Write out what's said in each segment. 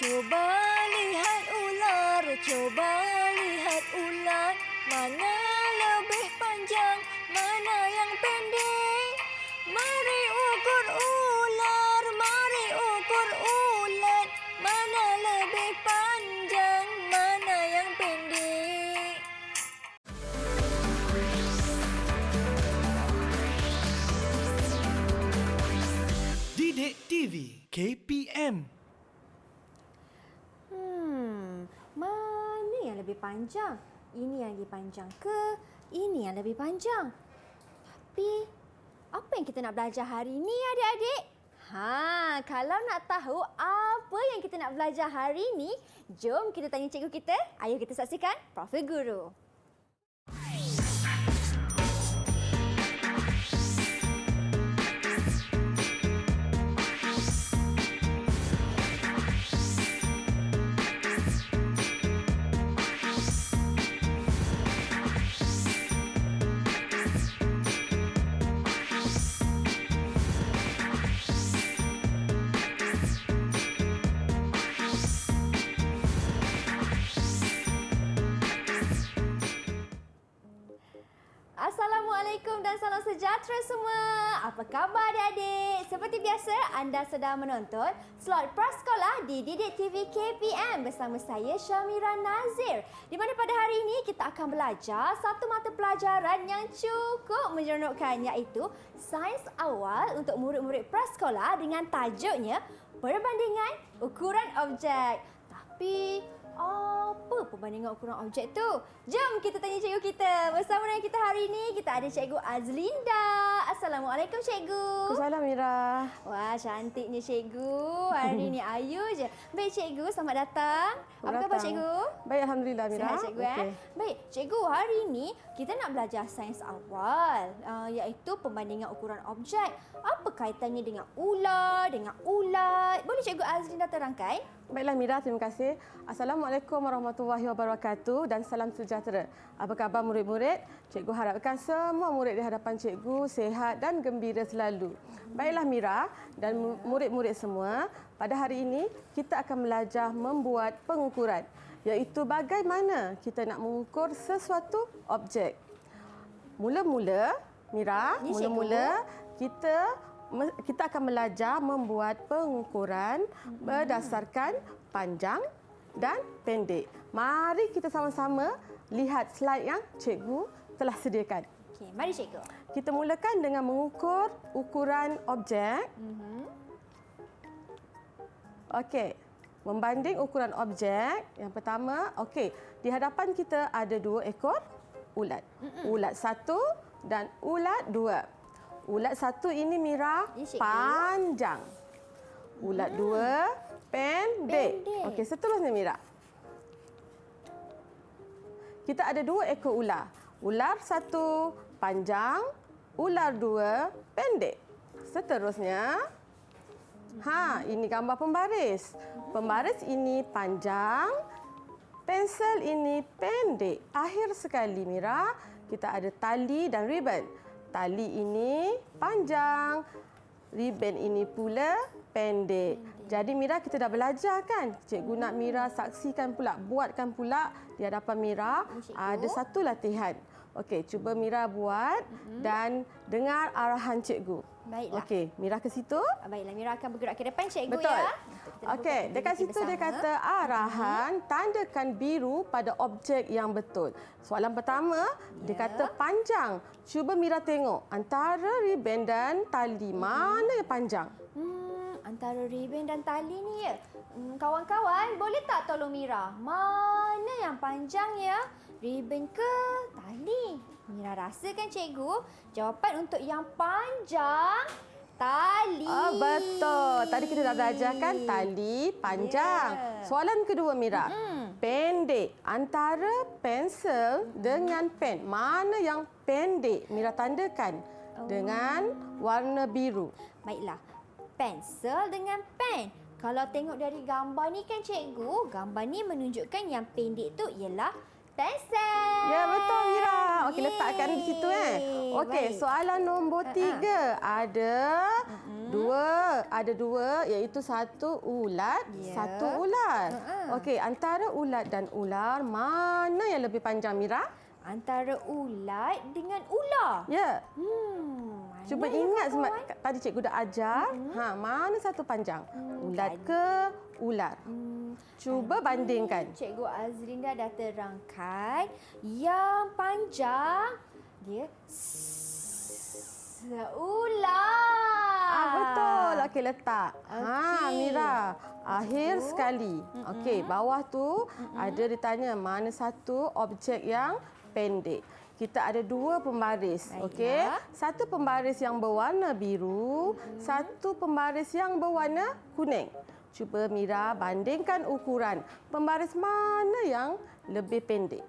Coba lihat ular, coba lihat ular. Mana lebih panjang, mana yang pendek? Mari ukur ular, mari ukur ular. Mana lebih panjang, mana yang pendek? Didik TV KPM. Mana yang lebih panjang? Ini yang lebih panjang ke ini yang lebih panjang? Tapi apa yang kita nak belajar hari ini adik-adik? Kalau nak tahu apa yang kita nak belajar hari ini, jom kita tanya cikgu kita. Ayo kita saksikan Profil Guru. Assalamualaikum dan salam sejahtera semua. Apa khabar adik-adik? Seperti biasa, anda sedang menonton slot prasekolah di Didik TV KPM bersama saya Syamira Nazir. Di mana pada hari ini kita akan belajar satu mata pelajaran yang cukup menyeronokkan, iaitu Sains Awal untuk murid-murid prasekolah dengan tajuknya Perbandingan Ukuran Objek. Tapi apa perbandingan ukuran objek tu? Jom kita tanya cikgu kita. Bersama dengan kita hari ini, kita ada Cikgu Azlinda. Assalamualaikum Cikgu. Waalaikumsalam Mira. Wah, cantiknya Cikgu. Hari ini ayu je. Baik Cikgu, selamat datang. Apa khabar Cikgu? Baik, Alhamdulillah Mira. Sihat Cikgu Baik, Cikgu, hari ini kita nak belajar sains awal, iaitu perbandingan ukuran objek. Apa kaitannya dengan ular, dengan ulat? Boleh Cikgu Azlinda terangkan? Baiklah Mira, terima kasih. Assalamualaikum warahmatullahi wabarakatuh dan salam sejahtera. Apa khabar murid-murid? Cikgu harapkan semua murid di hadapan cikgu sihat dan gembira selalu. Baiklah Mira dan murid-murid semua, pada hari ini kita akan belajar membuat pengukuran, iaitu bagaimana kita nak mengukur sesuatu objek. Mula-mula Mira, kita akan belajar membuat pengukuran berdasarkan panjang dan pendek. Mari kita sama-sama lihat slide yang cikgu telah sediakan. Okey, mari Cikgu. Kita mulakan dengan mengukur ukuran objek. Okey, membanding ukuran objek. Yang pertama, okey, di hadapan kita ada dua ekor ulat. Ulat satu dan ulat dua. Ulat satu ini Mira panjang. Ulat dua pendek. Okey, seterusnya Mira. Kita ada dua ekor ular. Ular satu panjang, ular dua pendek. Seterusnya, ini gambar pembaris. Pembaris ini panjang, pensel ini pendek. Akhir sekali Mira, kita ada tali dan ribbon. Tali ini panjang, ribbon ini pula pendek. Jadi Mira, kita dah belajar kan? Cikgu nak Mira saksikan pula, buatkan pula di hadapan Mira. Ada satu latihan. Okey, cuba Mira buat dan dengar arahan cikgu. Baiklah. Okey, Mira ke situ. Baiklah, Mira akan bergerak ke depan Cikgu. Betul. Ya. Okey, dekat situ dia kata arahan, tandakan biru pada objek yang betul. Soalan pertama, dia kata panjang. Cuba Mira tengok antara ribbon dan tali, mana yang panjang? Antara ribbon dan tali ni ya. Kawan-kawan, boleh tak tolong Mira? Mana yang panjang ya? Ribbon ke tali? Mira rasa kan Cikgu, jawapan untuk yang panjang tali. Betul. Tadi kita dah belajar kan tali panjang. Soalan kedua Mira. Pendek. Antara pensel dengan pen, mana yang pendek? Mira tandakan dengan warna biru. Baiklah. Pensel dengan pen. Kalau tengok dari gambar ni kan Cikgu, gambar ni menunjukkan yang pendek tu ialah pensel. Ya, betul Mira. Okey, letakkan di situ Okey, baik. soalan nombor 3. Ada dua iaitu satu ulat, Ya. satu ular. Okey, antara ulat dan ular mana yang lebih panjang Mira? Antara ulat dengan ular. Ya. Mana Cuba ya, ingat kawan-kawan? tadi cikgu dah ajar. Mana satu panjang? Ulat ke ular? Cuba bandingkan. Cikgu Azlinda dah terangkan yang panjang dia ular. Betul. Okey, letak. Okey. Mira. Akhir sekali. Okey, bawah tu ada ditanya mana satu objek yang pendek. Kita ada dua pembaris. Baiklah. Okey. Satu pembaris yang berwarna biru, satu pembaris yang berwarna kuning. Cuba Mira bandingkan ukuran. Pembaris mana yang lebih pendek?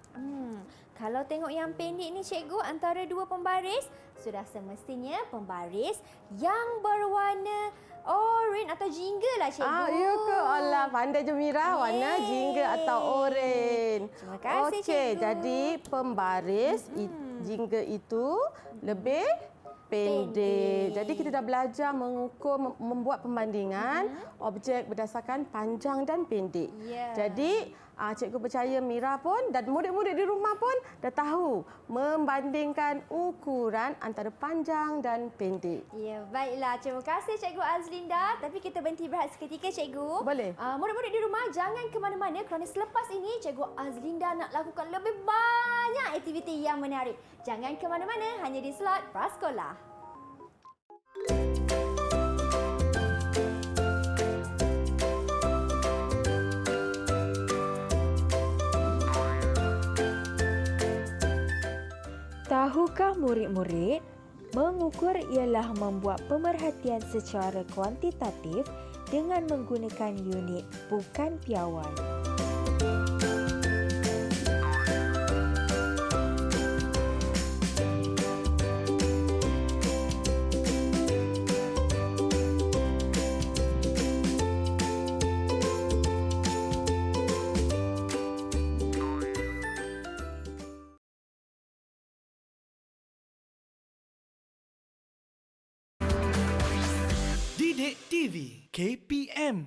Kalau tengok yang pendek ni cikgu antara dua pembaris, sudah semestinya pembaris yang berwarna oranye atau jingga lah cikgu. Ya ke? Alah, pandai je Mira. Warna Yeay. jingga atau oranye. Terima kasih, Okey, cikgu. jadi pembaris jingga itu lebih pendek. Jadi kita dah belajar mengukur, membuat pembandingan objek berdasarkan panjang dan pendek. Ya. Jadi cikgu percaya Mira pun dan murid-murid di rumah pun dah tahu membandingkan ukuran antara panjang dan pendek. Ya, baiklah. Terima kasih Cikgu Azlinda. Tapi kita berhenti berehat seketika, Cikgu. Boleh. Murid-murid di rumah, jangan ke mana-mana kerana selepas ini Cikgu Azlinda nak lakukan lebih banyak aktiviti yang menarik. Jangan ke mana-mana, hanya di slot Prasekolah. Tahukah murid-murid, mengukur ialah membuat pemerhatian secara kuantitatif dengan menggunakan unit bukan piawai. Didik TV KPM.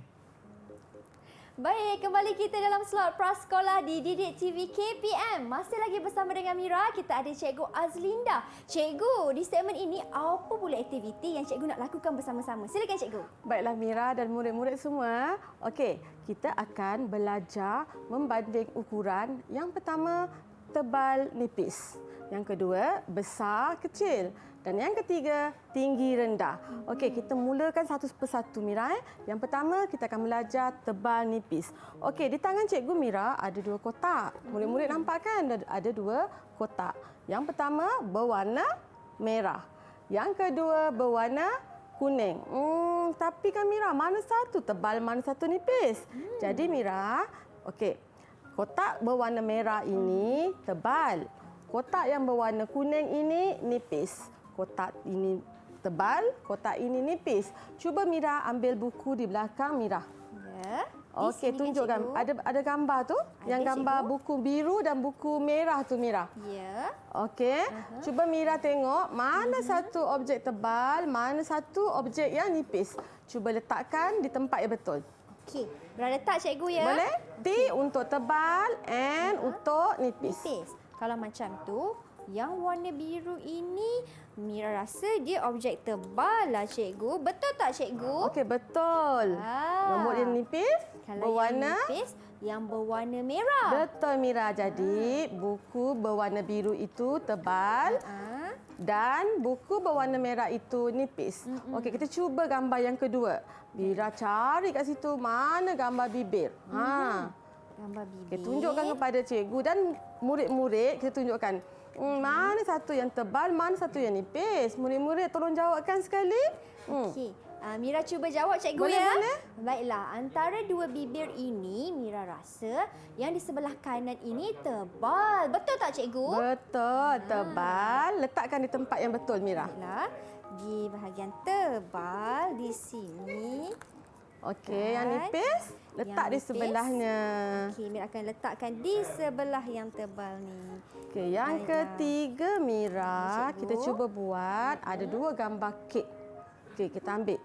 Baik, kembali kita dalam slot Prasekolah di Didik TV KPM. Masih lagi bersama dengan Mira, kita ada Cikgu Azlinda. Cikgu, di segmen ini apa pula aktiviti yang cikgu nak lakukan bersama-sama? Silakan cikgu. Baiklah Mira dan murid-murid semua. Okey, kita akan belajar membanding ukuran. Yang pertama, tebal nipis. Yang kedua, besar kecil. Dan yang ketiga, tinggi rendah. Okey, kita mulakan satu persatu Mira. Yang pertama, kita akan belajar tebal nipis. Okey, di tangan cikgu Mira ada dua kotak. Murid-murid nampak kan ada dua kotak. Yang pertama berwarna merah. Yang kedua berwarna kuning. Tapi kan Mira, mana satu tebal, mana satu nipis? Jadi Mira, okey, kotak berwarna merah ini tebal. Kotak yang berwarna kuning ini nipis. Kotak ini tebal, kotak ini nipis. Cuba Mira ambil buku di belakang Mira. Ya. Okey, tunjukkan. Ada gambar tu? Yang gambar cikgu. buku biru dan buku merah tu Mira. Ya. Okey. Cuba Mira tengok mana satu objek tebal, mana satu objek yang nipis. Cuba letakkan di tempat yang betul. Okey. Berada letak cikgu ya. Boleh? T untuk tebal, N untuk nipis. Nipis. Kalau macam tu, yang warna biru ini Mira rasa dia objek tebal lah cikgu. Betul tak cikgu? Okey, betul. Nombor yang nipis Kalau berwarna yang nipis, yang berwarna merah. betul Mira. Jadi buku berwarna biru itu tebal dan buku berwarna merah itu nipis. Okey, kita cuba gambar yang kedua. Mira cari kat situ mana gambar bibir. Gambar bibir. Okey, tunjukkan kepada cikgu dan murid-murid, kita tunjukkan mana satu yang tebal, mana satu yang nipis. Murid-murid tolong jawabkan sekali. Okey. Mira cuba jawab cikgu Boleh, ya. boleh. Baiklah, antara dua bibir ini Mira rasa yang di sebelah kanan ini tebal. Betul tak cikgu? Betul, tebal. Letakkan di tempat yang betul Mira. Baiklah. Di bahagian tebal di sini. Okey, yang Dan nipis letak yang di nipis. sebelahnya. Okey, Mira akan letakkan di sebelah yang tebal ni. Okey, yang Baiklah. ketiga Mira, Cikgu. kita cuba buat ada 2 gambar kek. Okey, kita ambil.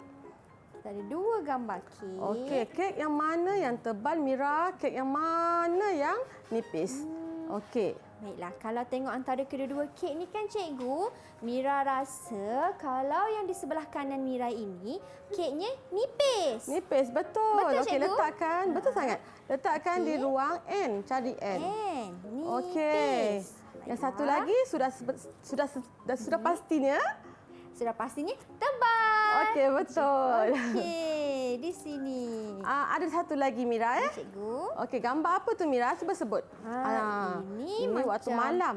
Kita ada 2 gambar kek. Okey, kek yang mana yang tebal Mira, kek yang mana yang nipis. Okey. Baiklah, kalau tengok antara kedua-dua kek ni kan cikgu, Mira rasa kalau yang di sebelah kanan Mira ini, keknya nipis. Nipis, betul. Betul, Okey, cikgu? letakkan. Betul sangat. Letakkan di Okey. ruang N, cari N. Nipis. Okey. Yang satu lagi sudah pastinya. Sudah pastinya tebal. Okey, betul. Okey, di sini. Ada satu lagi Mira ya. Cikgu. Okey, gambar apa tu Mira? Cuba sebut. Ini waktu macam malam.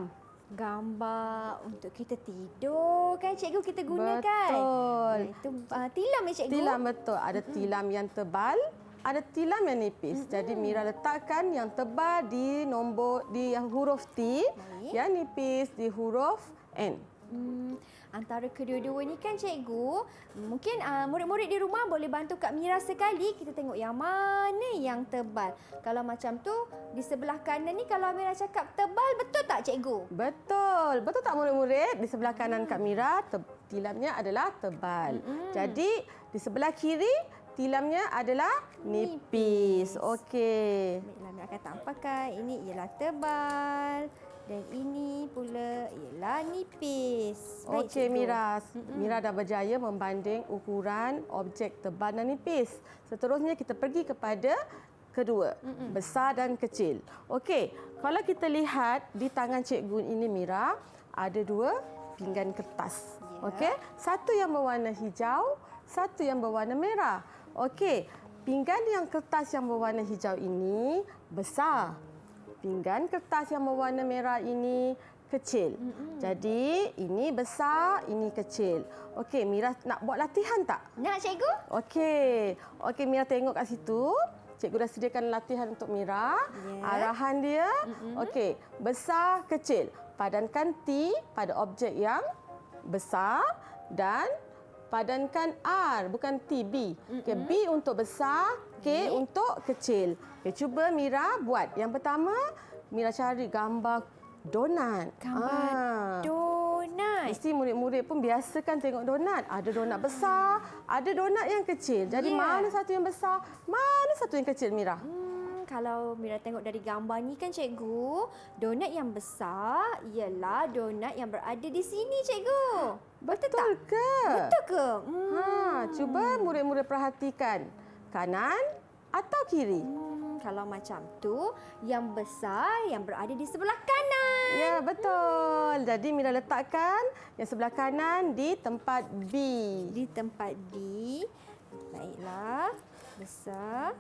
Gambar untuk kita tidur kan cikgu kita gunakan. Betul. Itu tilam ya cikgu. Tilam betul. Ada tilam yang tebal, ada tilam yang nipis. Jadi Mira letakkan yang tebal di huruf T, Baik. yang nipis di huruf N. Antara kedua-dua ni kan cikgu, mungkin murid-murid di rumah boleh bantu Kak Mira sekali. Kita tengok yang mana yang tebal. Kalau macam tu, di sebelah kanan ni kalau Mira cakap tebal, betul tak cikgu? Betul. Betul tak murid-murid? Di sebelah kanan Kak Mira, tilamnya adalah tebal. Jadi, di sebelah kiri, tilamnya adalah nipis. Okey. Baiklah, Mira akan tampakkan ini ialah tebal. Dan ini pula ialah nipis. Baik, Okey cikgu. Mira, Mira dah berjaya membanding ukuran objek tebal dan nipis. Seterusnya kita pergi kepada kedua, besar dan kecil. Okey, kalau kita lihat di tangan cikgu ini Mira, ada 2 pinggan kertas. Ya. Okey, satu yang berwarna hijau, satu yang berwarna merah. Okey, pinggan yang kertas yang berwarna hijau ini besar. Pinggan kertas yang berwarna merah ini kecil. Jadi, ini besar, ini kecil. Okey, Mira nak buat latihan tak? Nak cikgu? Okey. Okey, Mira tengok kat situ. Cikgu dah sediakan latihan untuk Mira. Ya. Arahan dia. Okey, besar, kecil. Padankan T pada objek yang besar dan padankan R, bukan T, B. Okey, B untuk besar, K untuk kecil. Okey, cuba Mira buat. Yang pertama, Mira cari gambar donat. Gambar donat. Mesti murid-murid pun biasa kan tengok donat. Ada donat besar, ada donat yang kecil. Jadi Ya. mana satu yang besar, mana satu yang kecil Mira? Kalau Mira tengok dari gambar ni kan cikgu, donat yang besar ialah donat yang berada di sini cikgu. Betul tak? ke? Betul ke? Cuba murid-murid perhatikan. Kanan atau kiri? Kalau macam tu, yang besar yang berada di sebelah kanan. Ya, betul. Jadi Mira letakkan yang sebelah kanan di tempat B. Di tempat B. Baiklah. Besar.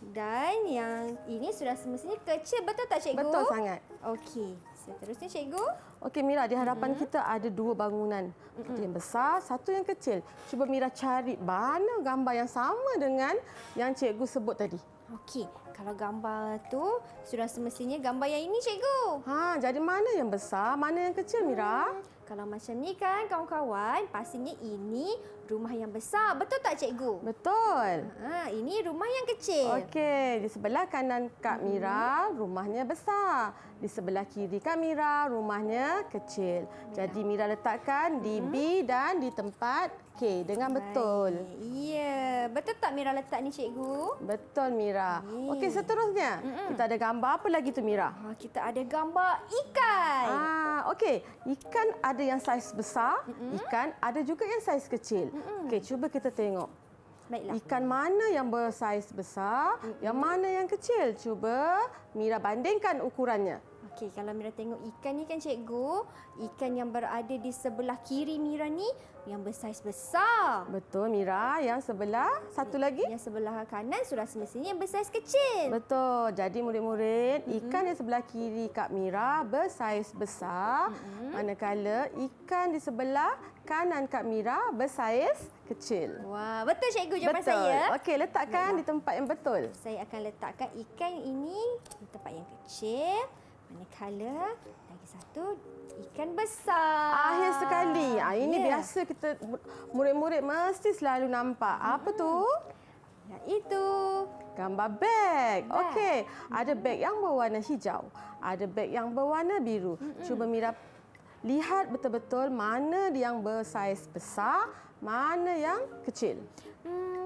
Dan yang ini sudah semestinya kecil. Betul tak cikgu? Betul sangat. Okey. Seterusnya cikgu. Okey Mira, di hadapan kita ada 2 bangunan. Satu yang besar, satu yang kecil. Cuba Mira cari mana gambar yang sama dengan yang cikgu sebut tadi. Okey. Kalau gambar tu sudah semestinya gambar yang ini cikgu. Jadi mana yang besar, mana yang kecil Mira? Kalau macam ni kan kawan-kawan, pastinya ini rumah yang besar. Betul tak cikgu? Betul. Ini rumah yang kecil. Okey, di sebelah kanan Kak Mira, rumahnya besar. Di sebelah kiri Kak Mira, rumahnya kecil. Jadi Mira letakkan di B dan di tempat K dengan betul. Ya, betul tak Mira letak ni cikgu? Betul Mira. Baik. Okey, seterusnya kita ada gambar apa lagi tu Mira? Kita ada gambar ikan. Okey, ikan ada yang saiz besar, ikan ada juga yang saiz kecil. Okey, cuba kita tengok. Baiklah. Ikan mana yang bersaiz besar, yang mana yang kecil? Cuba Mira bandingkan ukurannya. Okey, kalau Mira tengok ikan ni kan cikgu, ikan yang berada di sebelah kiri Mira ni yang bersaiz besar. Betul Mira, yang sebelah satu lagi? Yang sebelah kanan sudah semestinya bersaiz kecil. Betul. Jadi murid-murid, ikan yang sebelah kiri Kak Mira bersaiz besar, manakala ikan di sebelah kanan Kak Mira bersaiz kecil. Wah, betul cikgu jawapan Betul. saya. Okey, letakkan di tempat yang betul. Saya akan letakkan ikan ini di tempat yang kecil. Manakala lagi satu ikan besar. Akhir sekali. Ini Ya. biasa kita murid-murid mesti selalu nampak. Apa tu? Iaitu gambar beg. Beg. Okey, ada beg yang berwarna hijau, ada beg yang berwarna biru. Cuba Mira lihat betul-betul mana yang bersaiz besar, mana yang kecil.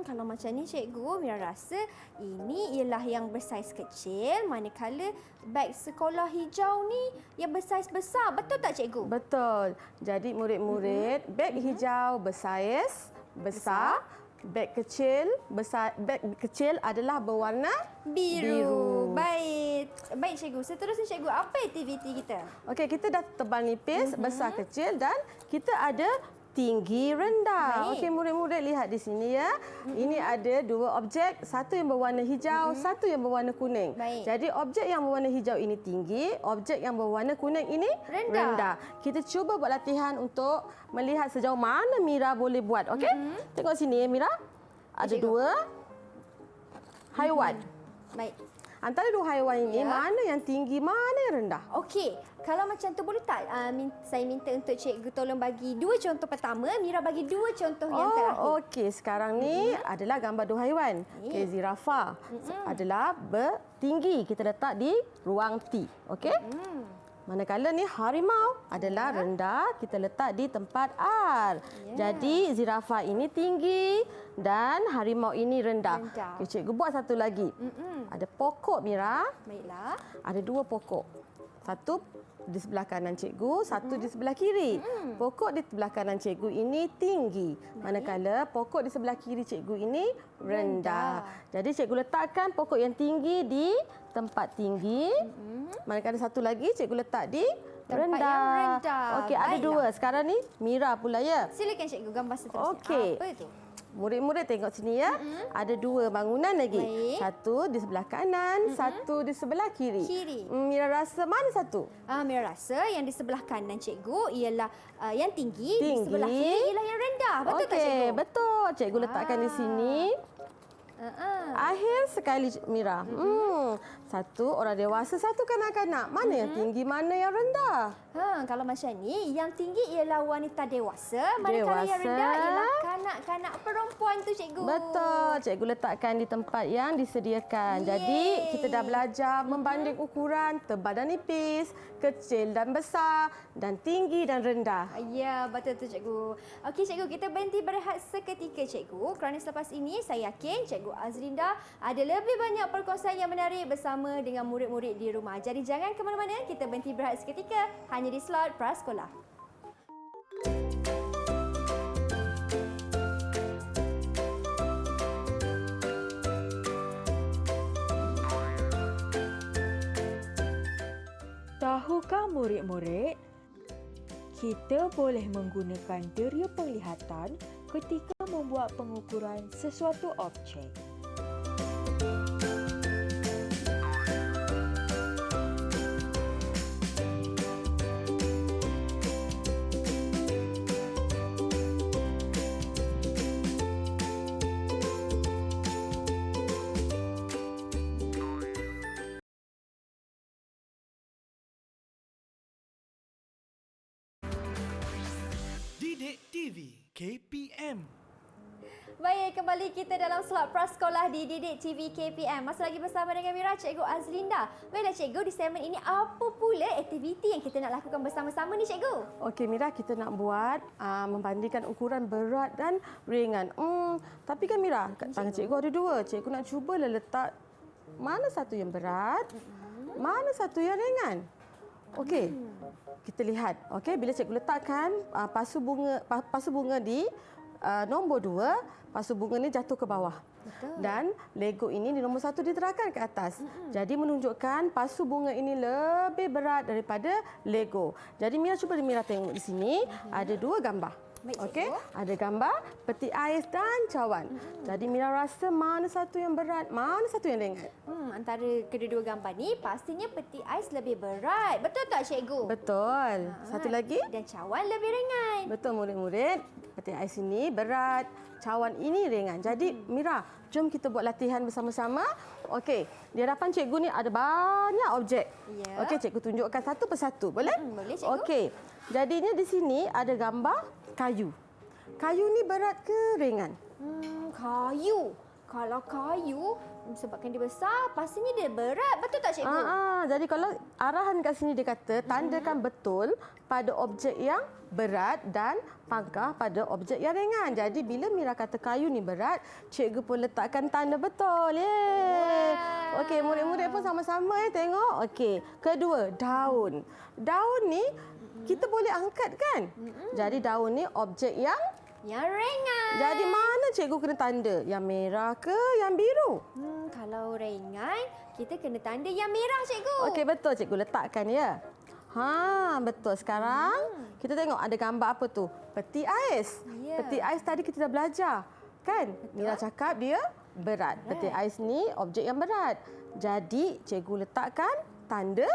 Kalau macam ni cikgu, Mira rasa ini ialah yang bersaiz kecil, manakala beg sekolah hijau ni yang bersaiz besar. Betul tak cikgu? Betul. Jadi murid-murid, beg hijau bersaiz besar, beg kecil adalah berwarna Biru. Baik cikgu. Seterusnya cikgu, apa aktiviti kita? Okey, kita dah tebal nipis, besar kecil dan kita ada tinggi rendah. Baik. Okey, murid-murid lihat di sini ya. Ini ada dua objek, satu yang berwarna hijau, satu yang berwarna kuning. Baik. Jadi objek yang berwarna hijau ini tinggi, objek yang berwarna kuning ini Rendah. Kita cuba buat latihan untuk melihat sejauh mana Mira boleh buat. Okey? Tengok sini ya Mira. Ada Cikgu. dua haiwan. Baik. Antara dua haiwan ini, Ya. mana yang tinggi, mana yang rendah? Okey, kalau macam tu boleh tak saya minta untuk cikgu tolong bagi dua contoh pertama, Mira bagi dua contoh yang terakhir. Okey. Sekarang ni adalah gambar dua haiwan. Okey, zirafah adalah bertinggi. Kita letak di ruang T. Okey? Manakala ni harimau adalah rendah, kita letak di tempat R. Jadi zirafah ini tinggi dan harimau ini rendah. Rendah. Okey, cikgu buat satu lagi. Ada pokok Mira. Baiklah. Ada dua pokok. Satu di sebelah kanan cikgu, satu di sebelah kiri. Pokok di sebelah kanan cikgu ini tinggi. Manakala pokok di sebelah kiri cikgu ini rendah. Jadi cikgu letakkan pokok yang tinggi di tempat tinggi. Manakala satu lagi cikgu letak di Tempat rendah. yang rendah. Okey, ada Baiklah. dua. Sekarang ni Mira pula ya. Silakan cikgu gambar seterusnya. Okey. Apa itu? Murid-murid tengok sini ya. Ada dua bangunan lagi. Baik. Satu di sebelah kanan, satu di sebelah kiri. Kiri. Mira rasa mana satu? Mira rasa yang di sebelah kanan cikgu ialah yang tinggi, di Tinggi. sebelah kiri ialah yang rendah. Betul tak Okey, cikgu? betul. Cikgu letakkan di sini. Akhir sekali Mira. Satu orang dewasa, satu kanak-kanak. Mana yang tinggi, mana yang rendah? Kalau macam ni, yang tinggi ialah wanita dewasa, manakala yang Dewasa. rendah ialah kanak-kanak perempuan tu cikgu. Betul. Cikgu letakkan di tempat yang disediakan. Jadi, Yeay. kita dah belajar membanding ukuran tebal dan nipis, kecil dan besar, dan tinggi dan rendah. Ya, betul tu cikgu. Okey cikgu, kita berhenti berehat seketika cikgu. Kerana selepas ini saya yakin Cikgu Azlinda ada lebih banyak perkongsian yang menarik bersama dengan murid-murid di rumah. Jadi jangan ke mana-mana, kita berhenti berehat seketika hanya di slot Prasekolah. Tahukah murid-murid, kita boleh menggunakan deria penglihatan ketika membuat pengukuran sesuatu objek. Didik TV KPM. Baik, kembali kita dalam slot Prasekolah di Didik TV KPM. Masih lagi bersama dengan Mira, Cikgu Azlinda. Baiklah Cikgu, di segmen ini apa pula aktiviti yang kita nak lakukan bersama-sama ni Cikgu? Okey Mira, kita nak buat membandingkan ukuran berat dan ringan. Tapi kan Mira, kat tangan cikgu ada dua. Cikgu nak cubalah letak mana satu yang berat, mana satu yang ringan. Okey. Kita lihat. Okey, bila cikgu letakkan pasu bunga di nombor 2, pasu bunga ni jatuh ke bawah. Betul. Dan Lego ini di nombor 1 diterangkan ke atas. Jadi menunjukkan pasu bunga ini lebih berat daripada Lego. Jadi Mira cuba Mira tengok di sini ada dua gambar. Baik, Okey, cikgu. ada gambar peti ais dan cawan. Jadi Mira rasa mana satu yang berat, mana satu yang ringan. Antara kedua-dua gambar ni pastinya peti ais lebih berat. Betul tak Cikgu? Betul. Satu lagi? Dan cawan lebih ringan. Betul murid-murid. Peti ais ini berat, cawan ini ringan. Jadi Mira, jom kita buat latihan bersama-sama. Okey, di hadapan cikgu ni ada banyak objek. Ya. Okey, cikgu tunjukkan satu persatu. Boleh? Boleh, cikgu. Okey. Jadinya di sini ada gambar kayu. Kayu ni berat ke ringan? Kayu. kalau kayu sebabkan dia besar, pastinya dia berat. Betul tak cikgu? Jadi kalau arahan kat sini dia kata tandakan betul pada objek yang berat dan pangkah pada objek yang ringan. Jadi bila Mira kata kayu ni berat, cikgu pun letakkan tanda betul. Yeay. Okey, murid-murid pun sama-sama tengok. Okey, kedua, daun. Daun ni kita boleh angkat kan? Jadi daun ni objek yang ringan. jadi mana cikgu kena tanda? Yang merah ke yang biru? Kalau ringan, kita kena tanda yang merah, cikgu. Okey, betul cikgu letakkan ya. Betul. Sekarang kita tengok ada gambar apa tu? Peti ais. Ya. Peti ais tadi kita dah belajar. Kan? Mira cakap dia berat. Peti ais ni objek yang berat. Jadi cikgu letakkan tanda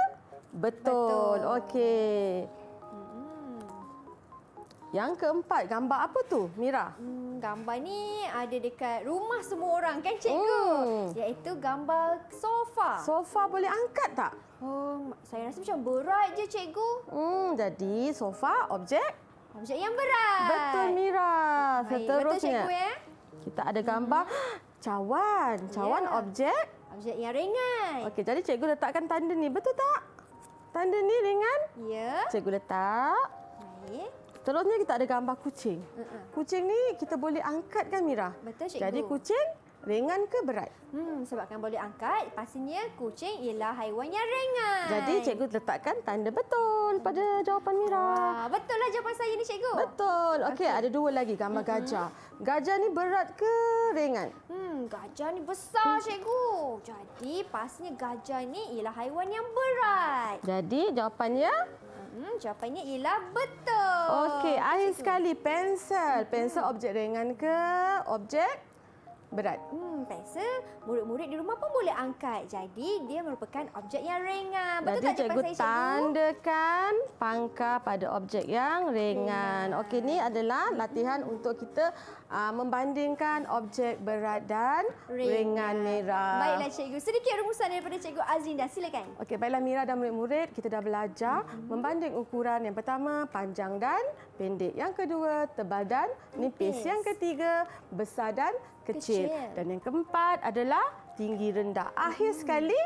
betul. Okey. Yang keempat, gambar apa tu, Mira? Gambar ni ada dekat rumah semua orang kan, cikgu? Iaitu gambar sofa. Sofa boleh angkat tak? Saya rasa macam berat je, cikgu. Jadi sofa objek Objek yang berat. betul, Mira. Baik, Seterusnya. betul, cikgu ya? Kita ada gambar cawan. Cawan Ya. objek. Objek yang ringan. Okey, jadi cikgu letakkan tanda ni. Betul tak? Tanda ni ringan. Ya. Cikgu letak. Baik. Terusnya kita ada gambar kucing. Kucing ni kita boleh angkat kan, Mira? Betul, cikgu. Jadi kucing ringan ke berat? Sebabkan boleh angkat, pastinya kucing ialah haiwan yang ringan. Jadi cikgu letakkan tanda betul pada jawapan Mira. Betul lah jawapan saya ni, cikgu. Betul. Okey, ada dua lagi gambar gajah. Gajah ni berat ke ringan? Gajah ni besar, cikgu. Jadi pastinya gajah ni ialah haiwan yang berat. Jadi jawapannya Jawapannya ialah betul. okey, akhir sekali pensel. Pensel objek ringan ke objek berat? Pensel, murid-murid di rumah pun boleh angkat. Jadi, dia merupakan objek yang ringan. Betul Jadi tak cikgu jawapan saya, cikgu? tandakan pangkah pada objek yang ringan. Okey, ni adalah latihan untuk kita membandingkan objek berat dan ringan, Mira. Baiklah, cikgu. Sedikit rumusan daripada cikgu Azinda. Silakan. Okey, baiklah Mira dan murid-murid, kita dah belajar membanding ukuran. Yang pertama, panjang dan pendek. Yang kedua, tebal dan nipis. Nipis. Yang ketiga, besar dan kecil. Dan yang keempat adalah tinggi rendah. Akhir sekali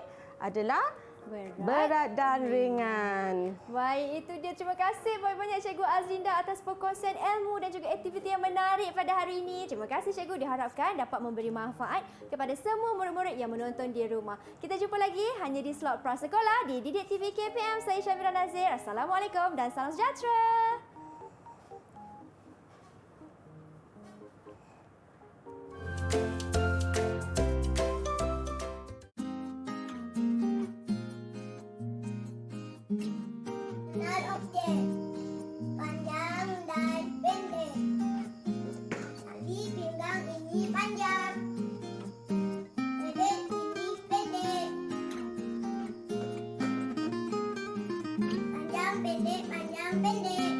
adalah berat dan ringan. Baik, itu dia. Terima kasih banyak-banyak Cikgu Azinda atas perkongsian ilmu dan juga aktiviti yang menarik pada hari ini. Terima kasih Cikgu, diharapkan dapat memberi manfaat kepada semua murid-murid yang menonton di rumah. Kita jumpa lagi hanya di slot Prasekolah di Didik TV KPM. Saya Syamira Nazir. Assalamualaikum dan salam sejahtera. Benar objek panjang dan pendek. Tali pinggang ini panjang, pendek ini pendek. Panjang pendek, panjang pendek.